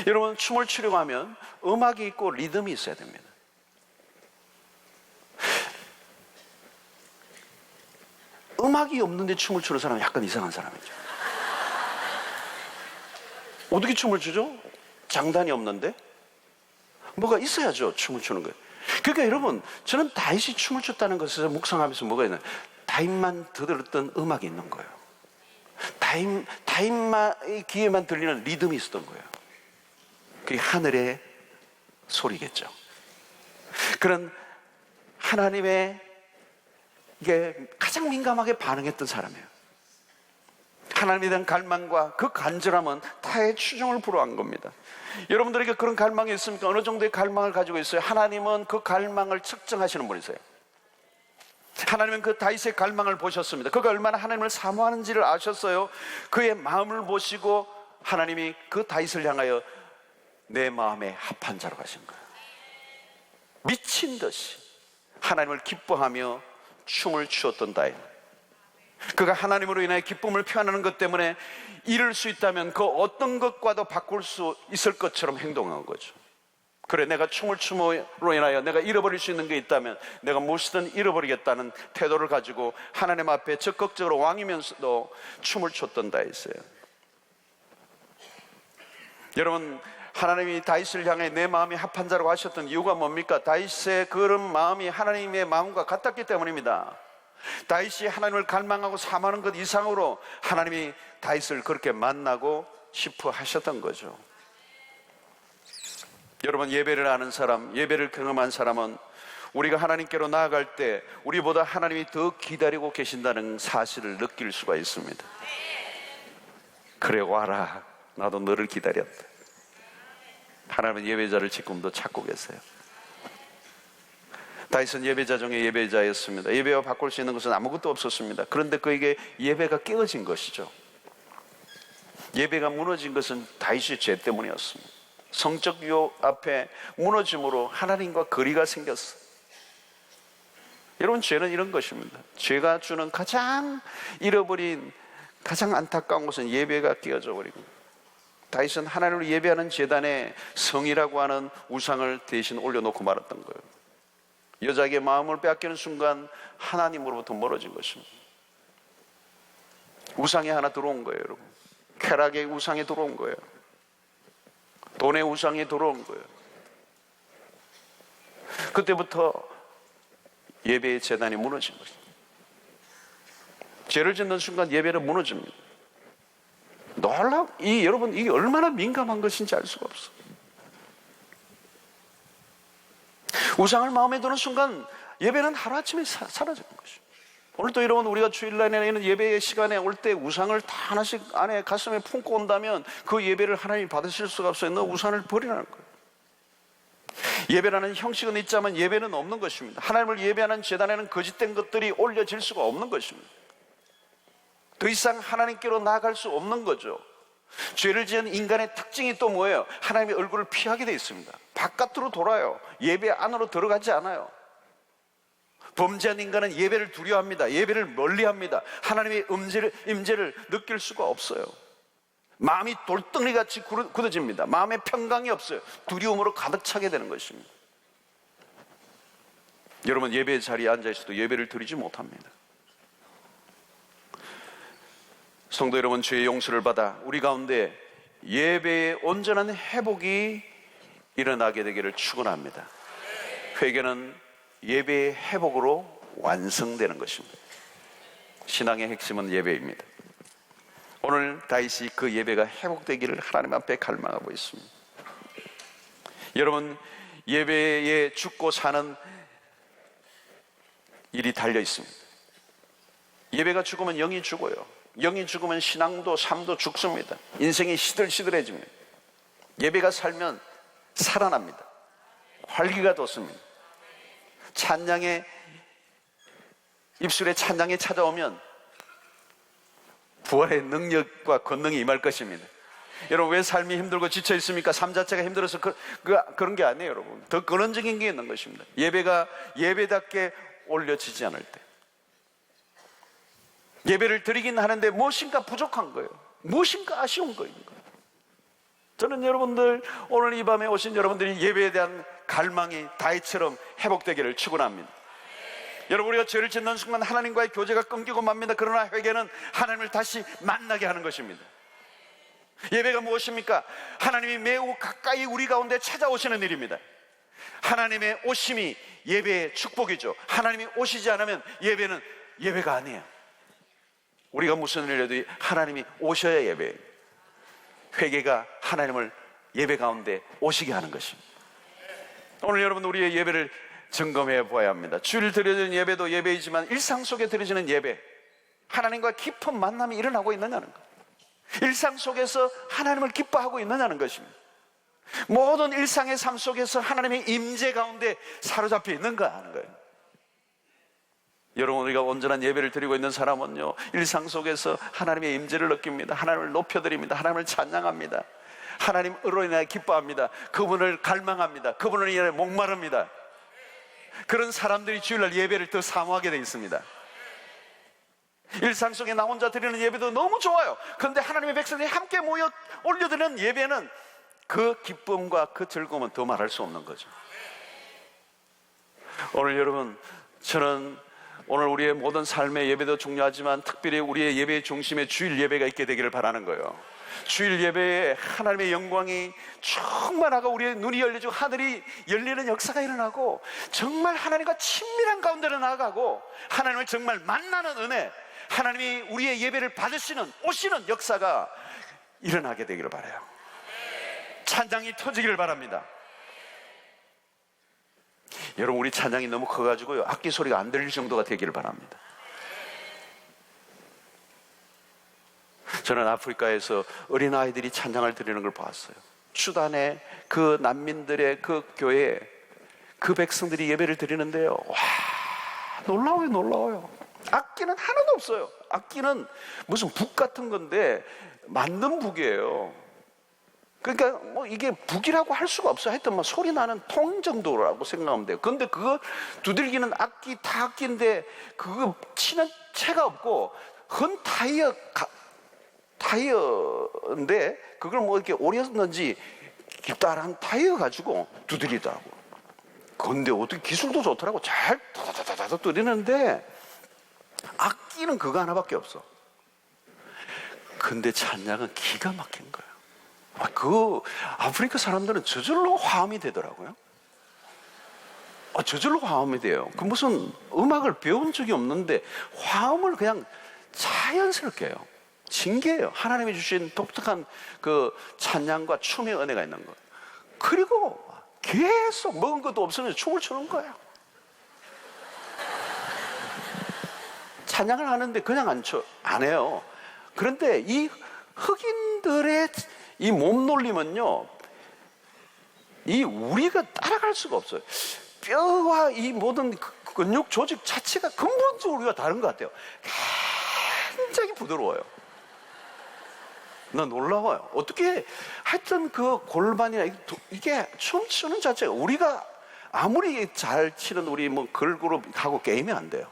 여러분, 춤을 추려고 하면 음악이 있고 리듬이 있어야 됩니다. 음악이 없는데 춤을 추는 사람은 약간 이상한 사람이죠. 어떻게 춤을 추죠? 장단이 없는데? 뭐가 있어야죠, 춤을 추는 거예요. 그러니까 여러분, 저는 다윗이 춤을 췄다는 것에서 묵상하면서 뭐가 있나요? 다윗만 들었던 음악이 있는 거예요. 다윗의 귀에만 들리는 리듬이 있었던 거예요. 그게 하늘의 소리겠죠. 그런 하나님의 이게 가장 민감하게 반응했던 사람이에요. 하나님에 대한 갈망과 그 간절함은 타의 추종을 불허한 겁니다. 여러분들에게 그런 갈망이 있습니까? 어느 정도의 갈망을 가지고 있어요? 하나님은 그 갈망을 측정하시는 분이세요. 하나님은 그 다윗의 갈망을 보셨습니다. 그가 얼마나 하나님을 사모하는지를 아셨어요. 그의 마음을 보시고 하나님이 그 다윗을 향하여 내 마음에 합한 자로 가신 거예요. 미친 듯이 하나님을 기뻐하며 춤을 추었던 다윗. 그가 하나님으로 인하여 기쁨을 표현하는 것 때문에 이룰 수 있다면 그 어떤 것과도 바꿀 수 있을 것처럼 행동한 거죠. 그래, 내가 춤을 춤으로 인하여 내가 잃어버릴 수 있는 게 있다면 내가 무엇이든 잃어버리겠다는 태도를 가지고 하나님 앞에 적극적으로 왕이면서도 춤을 췄던 다윗이에요. 여러분, 하나님이 다윗을 향해 내 마음이 합한 자라고 하셨던 이유가 뭡니까? 다윗의 그런 마음이 하나님의 마음과 같았기 때문입니다. 다윗이 하나님을 갈망하고 사모하는 것 이상으로 하나님이 다윗을 그렇게 만나고 싶어 하셨던 거죠. 여러분, 예배를 아는 사람, 예배를 경험한 사람은 우리가 하나님께로 나아갈 때 우리보다 하나님이 더 기다리고 계신다는 사실을 느낄 수가 있습니다. 그래, 와라, 나도 너를 기다렸다. 하나님은 예배자를 지금도 찾고 계세요. 다윗은 예배자 중에 예배자였습니다. 예배와 바꿀 수 있는 것은 아무것도 없었습니다. 그런데 그에게 예배가 깨어진 것이죠. 예배가 무너진 것은 다윗의 죄 때문이었습니다. 성적 유혹 앞에 무너짐으로 하나님과 거리가 생겼어요. 여러분, 죄는 이런 것입니다. 죄가 주는 가장 잃어버린 가장 안타까운 것은 예배가 깨어져 버리고, 다윗은 하나님을 예배하는 제단에 성이라고 하는 우상을 대신 올려놓고 말았던 거예요. 여자에게 마음을 빼앗기는 순간 하나님으로부터 멀어진 것입니다. 우상이 하나 들어온 거예요, 여러분. 쾌락의 우상이 들어온 거예요. 돈의 우상이 들어온 거예요. 그때부터 예배의 제단이 무너진 거죠. 죄를 짓는 순간 예배는 무너집니다. 여러분, 이게 얼마나 민감한 것인지 알 수가 없어요. 우상을 마음에 드는 순간 예배는 하루아침에 사라지는 것이죠. 오늘도 여러분, 우리가 주일날에 있는 예배의 시간에 올 때 우상을 다 하나씩 안에 가슴에 품고 온다면 그 예배를 하나님이 받으실 수가 없어요. 너 우상을 버리라는 거예요. 예배라는 형식은 있지만 예배는 없는 것입니다. 하나님을 예배하는 제단에는 거짓된 것들이 올려질 수가 없는 것입니다. 더 이상 하나님께로 나아갈 수 없는 거죠. 죄를 지은 인간의 특징이 또 뭐예요? 하나님의 얼굴을 피하게 되어 있습니다. 바깥으로 돌아요. 예배 안으로 들어가지 않아요. 범죄한 인간은 예배를 두려워합니다. 예배를 멀리합니다. 하나님의 임재를 느낄 수가 없어요. 마음이 돌덩이같이 굳어집니다. 마음에 평강이 없어요. 두려움으로 가득 차게 되는 것입니다. 여러분, 예배 자리에 앉아 있어도 예배를 드리지 못합니다. 성도 여러분, 죄의 용서를 받아 우리 가운데 예배의 온전한 회복이 일어나게 되기를 축원합니다. 회개는 예배의 회복으로 완성되는 것입니다. 신앙의 핵심은 예배입니다. 오늘 다윗이 그 예배가 회복되기를 하나님 앞에 갈망하고 있습니다. 여러분, 예배에 죽고 사는 일이 달려 있습니다. 예배가 죽으면 영이 죽어요. 영이 죽으면 신앙도 삶도 죽습니다. 인생이 시들시들해집니다. 예배가 살면 살아납니다. 활기가 돋습니다. 찬양의 입술에 찬양이 찾아오면 부활의 능력과 권능이 임할 것입니다. 여러분, 왜 삶이 힘들고 지쳐 있습니까? 삶 자체가 힘들어서 그런 게 아니에요, 여러분. 더 근원적인 게 있는 것입니다. 예배가 예배답게 올려지지 않을 때, 예배를 드리긴 하는데 무엇인가 부족한 거예요. 무엇인가 아쉬운 거예요. 저는 여러분들, 오늘 이 밤에 오신 여러분들이 예배에 대한 갈망이 다윗처럼 회복되기를 축원합니다. 여러분, 우리가 죄를 짓는 순간 하나님과의 교제가 끊기고 맙니다. 그러나 회개는 하나님을 다시 만나게 하는 것입니다. 예배가 무엇입니까? 하나님이 매우 가까이 우리 가운데 찾아오시는 일입니다. 하나님의 오심이 예배의 축복이죠. 하나님이 오시지 않으면 예배는 예배가 아니에요. 우리가 무슨 일을 해도 하나님이 오셔야 예배예요. 회개가 하나님을 예배 가운데 오시게 하는 것입니다. 오늘 여러분, 우리의 예배를 점검해 보아야 합니다. 주일 드려지는 예배도 예배이지만 일상 속에 드려지는 예배, 하나님과 깊은 만남이 일어나고 있느냐는 것, 일상 속에서 하나님을 기뻐하고 있느냐는 것입니다. 모든 일상의 삶 속에서 하나님의 임재 가운데 사로잡혀 있는가 하는 거예요. 여러분, 우리가 온전한 예배를 드리고 있는 사람은요, 일상 속에서 하나님의 임재를 느낍니다. 하나님을 높여드립니다. 하나님을 찬양합니다. 하나님으로 인하여 기뻐합니다. 그분을 갈망합니다. 그분을 인하여 목마릅니다. 그런 사람들이 주일날 예배를 더 사모하게 되어 있습니다. 일상 속에 나 혼자 드리는 예배도 너무 좋아요. 그런데 하나님의 백성들이 함께 모여 올려드리는 예배는 그 기쁨과 그 즐거움은 더 말할 수 없는 거죠. 오늘 여러분, 저는 오늘 우리의 모든 삶의 예배도 중요하지만 특별히 우리의 예배의 중심에 주일 예배가 있게 되기를 바라는 거예요. 주일 예배에 하나님의 영광이 충만하고 우리의 눈이 열려지고 하늘이 열리는 역사가 일어나고 정말 하나님과 친밀한 가운데로 나아가고 하나님을 정말 만나는 은혜, 하나님이 우리의 예배를 받으시는 오시는 역사가 일어나게 되기를 바라요. 찬양이 터지기를 바랍니다. 여러분, 우리 찬양이 너무 커가지고요 악기 소리가 안 들릴 정도가 되기를 바랍니다. 저는 아프리카에서 어린아이들이 찬양을 드리는 걸 봤어요. 수단의 그 난민들의 그 교회에 그 백성들이 예배를 드리는데요, 와, 놀라워요, 놀라워요. 악기는 하나도 없어요. 악기는 무슨 북 같은 건데 만든 북이에요. 그러니까 뭐 이게 북이라고 할 수가 없어요. 하여튼 뭐 소리 나는 통 정도라고 생각하면 돼요. 그런데 그거 두들기는 악기 다 악기인데 그거 치는 채가 없고 헌 타이어인데 그걸 뭐 이렇게 오렸는지 깊다란 타이어 가지고 두드리더라고. 그런데 어떻게 기술도 좋더라고. 잘 다다다다다 두드리는데 악기는 그거 하나밖에 없어. 근데 찬양은 기가 막힌 거예요. 그 아프리카 사람들은 저절로 화음이 되더라고요. 저절로 화음이 돼요. 그 무슨 음악을 배운 적이 없는데 화음을 그냥 자연스럽게 해요. 신기해요. 하나님이 주신 독특한 그 찬양과 춤의 은혜가 있는 거예요. 그리고 계속 먹은 것도 없으면서 춤을 추는 거예요. 찬양을 하는데 그냥 안 해요. 그런데 이 흑인들의 이 몸놀림은요, 이 우리가 따라갈 수가 없어요. 뼈와 이 모든 근육 조직 자체가 근본적으로 우리가 다른 것 같아요. 굉장히 부드러워요. 나 놀라워요. 어떻게 하여튼 그 골반이나 이게 춤추는 자체가 우리가 아무리 잘 치는 우리 뭐 걸그룹하고 게임이 안 돼요.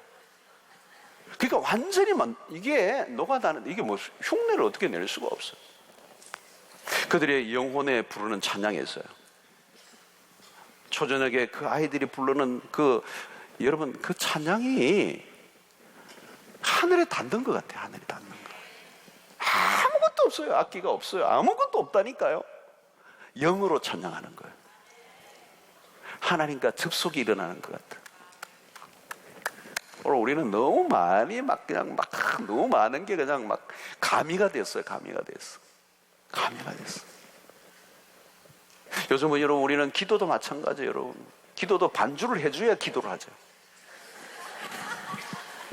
그러니까 완전히 이게 녹아다는, 이게 뭐 흉내를 어떻게 낼 수가 없어요. 그들의 영혼에 부르는 찬양이 있어요. 초저녁에 그 아이들이 부르는 여러분 그 찬양이 하늘에 닿는 것 같아요. 하늘에 닿는 거. 아무것도 없어요. 악기가 없어요. 아무것도 없다니까요. 영으로 찬양하는 거예요. 하나님과 접속이 일어나는 것 같아요. 오늘 우리는 너무 많이 너무 많은 게 그냥 가미가 됐어요. 가미가 됐어. 요즘은 여러분, 우리는 기도도 마찬가지예요. 여러분, 기도도 반주를 해줘야 기도를 하죠.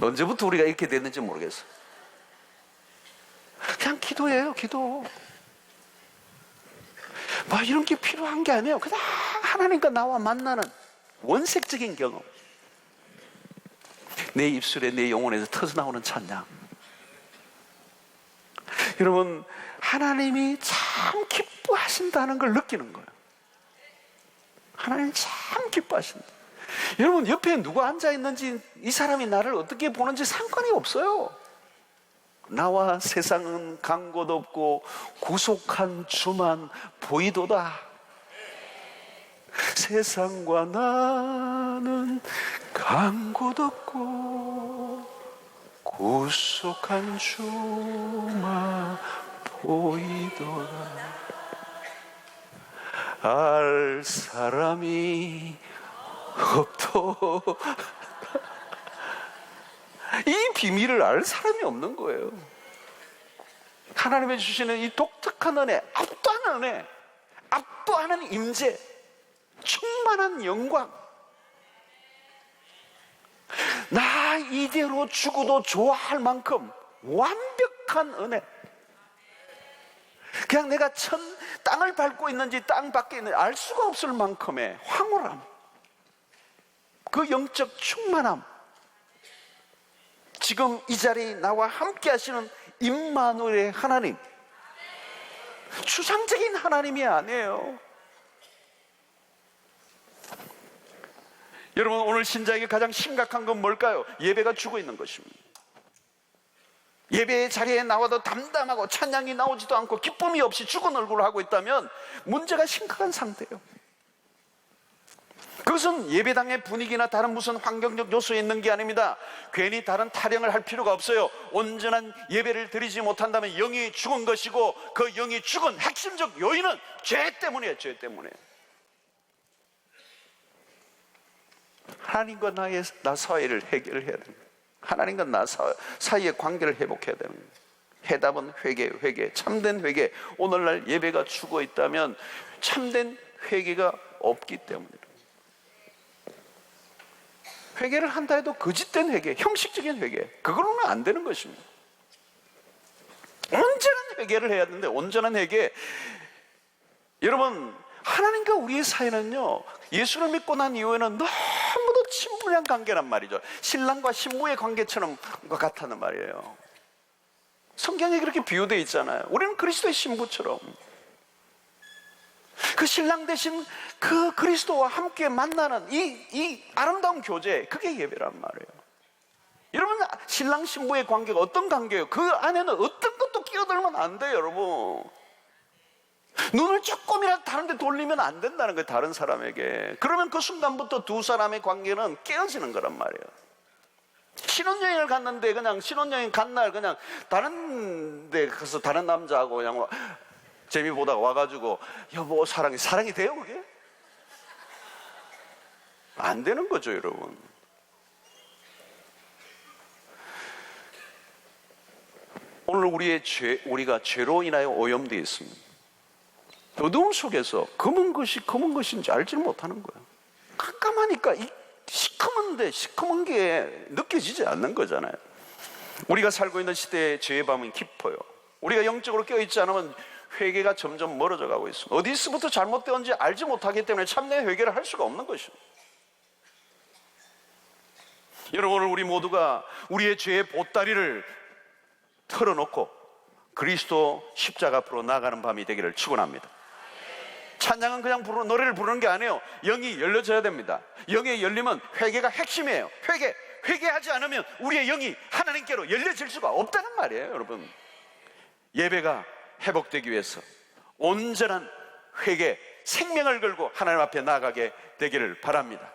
언제부터 우리가 이렇게 됐는지 모르겠어요. 그냥 기도예요. 기도. 이런 게 필요한 게 아니에요. 그냥 하나님과 나와 만나는 원색적인 경험. 내 입술에, 내 영혼에서 터져나오는 찬양. 여러분, 하나님이 참 기뻐하신다는 걸 느끼는 거예요. 하나님 참 기뻐하신다. 여러분, 옆에 누가 앉아있는지, 이 사람이 나를 어떻게 보는지 상관이 없어요. 나와 세상은 간 곳 없고 구속한 주만 보이도다. 세상과 나는 간 곳 없고 구속한 주만 보이도다. 알 사람이 없도 이 비밀을 알 사람이 없는 거예요. 하나님이 주시는 이 독특한 은혜, 압도하는 은혜, 압도하는 임재, 충만한 영광. 나 이대로 죽어도 좋아할 만큼 완벽한 은혜. 그냥 내가 땅을 밟고 있는지 땅 밖에 있는지 알 수가 없을 만큼의 황홀함, 그 영적 충만함. 지금 이 자리에 나와 함께 하시는 임마누엘의 하나님, 추상적인 하나님이 아니에요. 여러분, 오늘 신자에게 가장 심각한 건 뭘까요? 예배가 죽어 있는 것입니다. 예배의 자리에 나와도 담담하고 찬양이 나오지도 않고 기쁨이 없이 죽은 얼굴을 하고 있다면 문제가 심각한 상태예요. 그것은 예배당의 분위기나 다른 무슨 환경적 요소에 있는 게 아닙니다. 괜히 다른 타령을 할 필요가 없어요. 온전한 예배를 드리지 못한다면 영이 죽은 것이고, 그 영이 죽은 핵심적 요인은 죄 때문이에요. 죄 때문에. 하나님과 나 사이를 해결해야 됩니다. 하나님과 나 사이의 관계를 회복해야 됩니다. 해답은 회개, 참된 회개. 오늘날 예배가 죽어 있다면 참된 회개가 없기 때문입니다. 회개를 한다 해도 거짓된 회개, 형식적인 회개, 그거로는 안 되는 것입니다. 온전한 회개를 해야 되는데, 온전한 회개, 여러분, 하나님과 우리의 사이는요, 예수를 믿고 난 이후에는 너무도 친밀한 관계란 말이죠. 신랑과 신부의 관계처럼 같다는 말이에요. 성경에 그렇게 비유되어 있잖아요. 우리는 그리스도의 신부처럼, 그 신랑 대신 그 그리스도와 함께 만나는 이 아름다운 교제, 그게 예배란 말이에요. 여러분, 신랑 신부의 관계가 어떤 관계예요? 그 안에는 어떤 것도 끼어들면 안 돼요, 여러분. 눈을 조금이라도 다른 데 돌리면 안 된다는 거예요, 다른 사람에게. 그러면 그 순간부터 두 사람의 관계는 깨어지는 거란 말이에요. 신혼여행을 갔는데 그냥 신혼여행 간 날 그냥 다른 데 가서 다른 남자하고 그냥 재미 보다가 와가지고 여보 사랑이 돼요, 그게? 안 되는 거죠, 여러분. 오늘 우리가 죄로 인하여 오염되어 있습니다. 어두움 속에서 검은 것이 검은 것인지 알지 못하는 거예요. 깜깜하니까 이 시커먼 게 느껴지지 않는 거잖아요. 우리가 살고 있는 시대의 죄의 밤은 깊어요. 우리가 영적으로 깨어있지 않으면 회개가 점점 멀어져 가고 있습니다. 어디서부터 잘못되었는지 알지 못하기 때문에 참된 회개를 할 수가 없는 것입니다. 여러분, 오늘 우리 모두가 우리의 죄의 보따리를 털어놓고 그리스도 십자가 앞으로 나아가는 밤이 되기를 축원합니다. 찬양은 그냥 노래를 부르는 게 아니에요. 영이 열려져야 됩니다. 영이 열리면 회개가 핵심이에요. 회개하지 않으면 우리의 영이 하나님께로 열려질 수가 없다는 말이에요, 여러분. 예배가 회복되기 위해서 온전한 회개, 생명을 걸고 하나님 앞에 나아가게 되기를 바랍니다.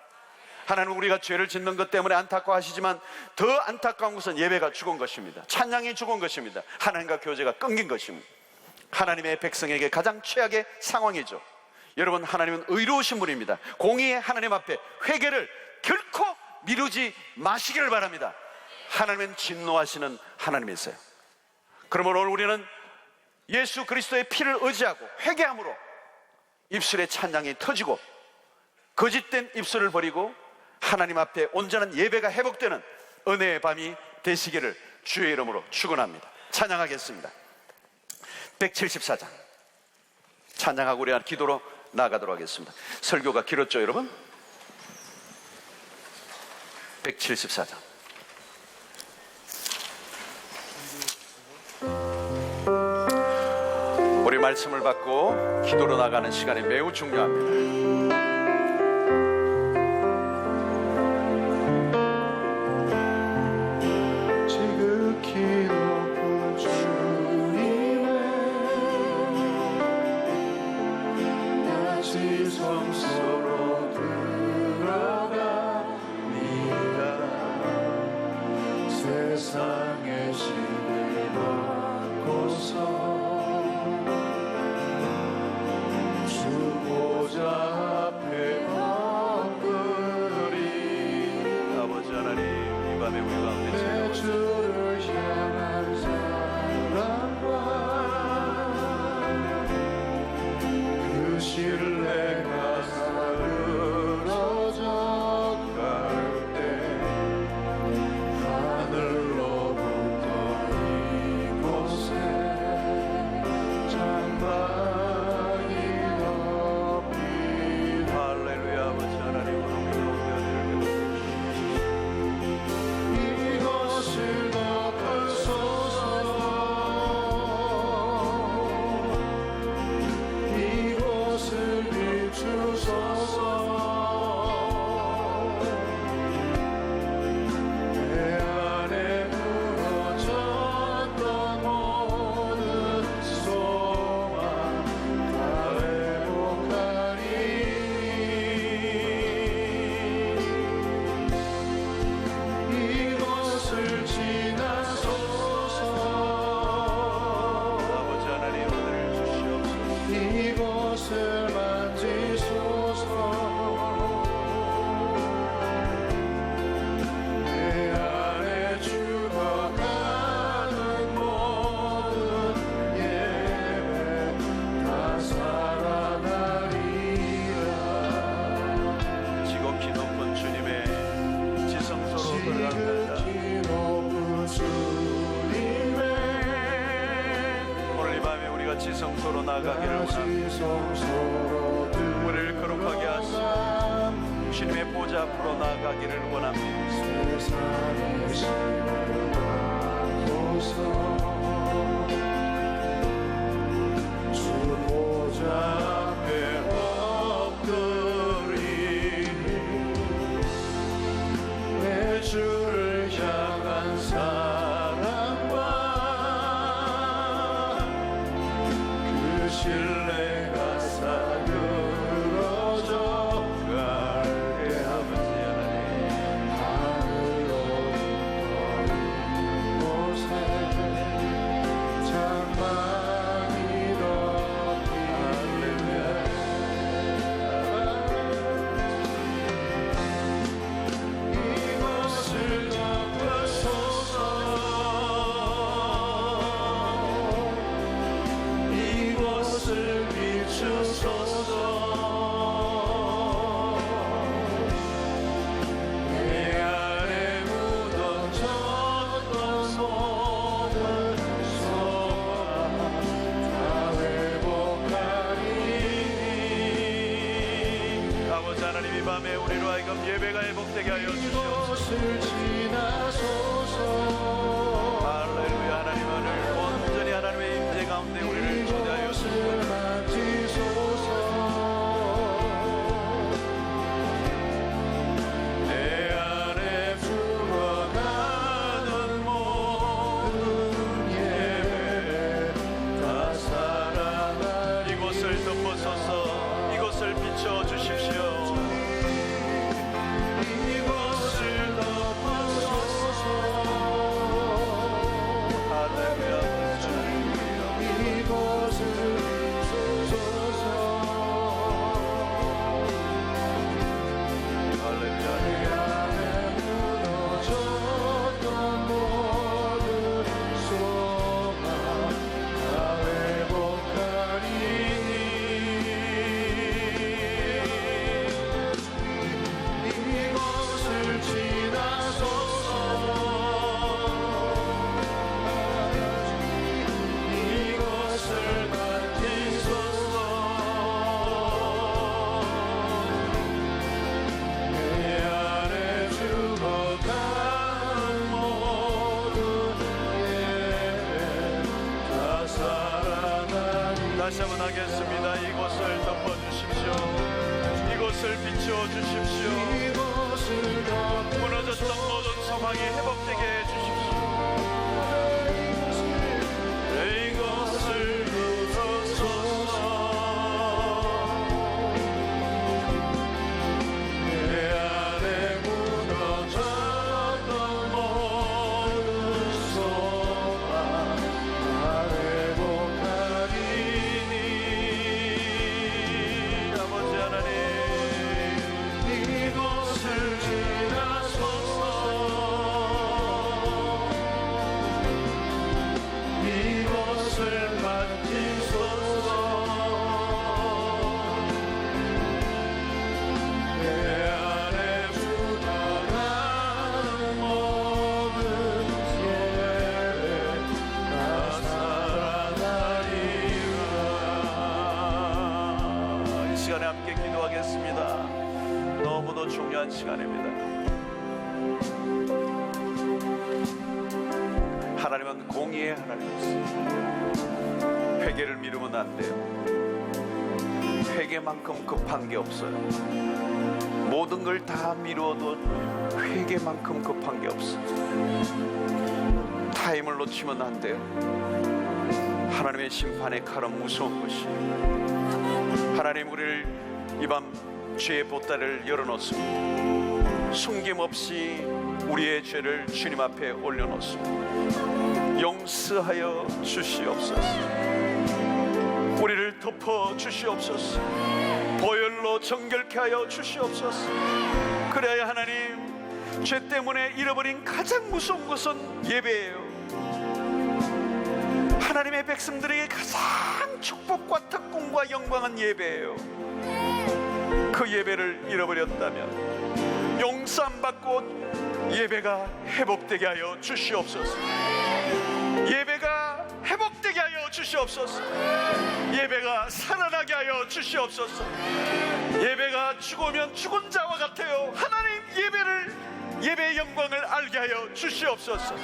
하나님은 우리가 죄를 짓는 것 때문에 안타까워하시지만 더 안타까운 것은 예배가 죽은 것입니다. 찬양이 죽은 것입니다. 하나님과 교제가 끊긴 것입니다. 하나님의 백성에게 가장 최악의 상황이죠. 여러분, 하나님은 의로우신 분입니다. 공의의 하나님 앞에 회개를 결코 미루지 마시기를 바랍니다. 하나님은 진노하시는 하나님이세요. 그러므로 오늘 우리는 예수 그리스도의 피를 의지하고 회개함으로 입술에 찬양이 터지고 거짓된 입술을 버리고 하나님 앞에 온전한 예배가 회복되는 은혜의 밤이 되시기를 주의 이름으로 축원합니다. 찬양하겠습니다. 174장 찬양하고 우리가 기도로 나아가도록 하겠습니다. 설교가 길었죠, 여러분? 174장. 우리 말씀을 받고 기도로 나가는 시간이 매우 중요합니다. 성소로 들어갑니다. 세상의 신을 받고서 주 보좌 앞에 오늘 이 밤에 우리가 지성소로 나가기를 원합니다. 우리를 거룩하게 하시고 주님의 보좌 앞으로 나아가기를 원합니다. 주 보좌 앞에 엎드리니 내 주를 향한 사랑과 그 신뢰가 사그러져 갈게 아버지 하늘로 떠는 곳에 장막이 이곳을 덮으소서 이곳을 비추소서 내 안에 묻어졌던 모든 소망 다 회복하리니 아버지 하나님 이 밤에 우리로 하여금 예배가 회복되게 하여 주시옵소서. 이곳을 지나소서 할렐루야. 하나님 오늘 온전히 하나님의 임재 가운데 우리를 초대하여 주옵소서. 만지소서 내 안에 죽어가던 모든 예배 다 살아나리 이곳을 덮어서서 이곳을 비춰 주십시오. 이곳을 덮어소서 할렐루야. 이곳을 비추소서 할렐루야. 안에 무너졌던 모든 소망 다 회복하리니 이곳을 지나소서 이곳을 만지소서 내 안에 죽어간 모든 예배 다 살아나리 다시 한번 하겠습니다. 이곳을 덮어주십시오. 이곳을 비추어 주십시오. 이곳을 무너졌던 모든 소망이 회복되게 해 주십시오. 이곳을 비추소서 내 안에 무너졌던 모든 소망 다 회복하리니 아버지 하나님 이곳을 지나소서 이곳을 만지소서 내 안에 죽어가는 모든 예배 다 살아나리라 이 시간에 함께 기도하겠습니다. 너무도 중요한 시간입니다. 하나님은 공의의 하나님이십니다. 회개를 미루면 안 돼요. 회개만큼 급한 게 없어요. 모든 걸 다 미루어도 회개만큼 급한 게 없어요. 타임을 놓치면 안 돼요. 하나님의 심판의 칼은 무서운 것이에요. 하나님 우리를 이 밤 죄의 보따리를 열어놓습니다. 숨김없이 우리의 죄를 주님 앞에 올려놓습니다. 용서하여 주시옵소서. 우리를 덮어 주시옵소서. 보혈로 정결케 하여 주시옵소서. 그래야 하나님 죄 때문에 잃어버린 가장 무서운 것은 예배예요. 하나님의 백성들에게 가장 축복과 특권과 영광은 예배예요. 그 예배를 잃어버렸다면 용서받고 예배가 회복되게 하여 주시옵소서. 예배가 회복되게 하여 주시옵소서. 예배가 살아나게 하여 주시옵소서. 예배가 죽으면 죽은 자와 같아요. 하나님 예배의 영광을 알게 하여 주시옵소서.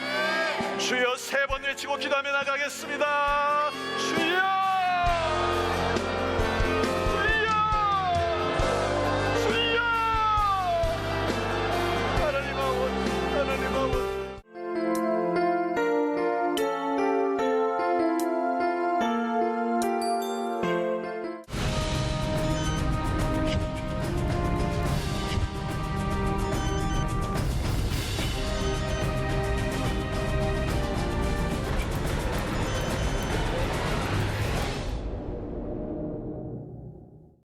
주여 3번 외치고 기도하며 나가겠습니다. 주여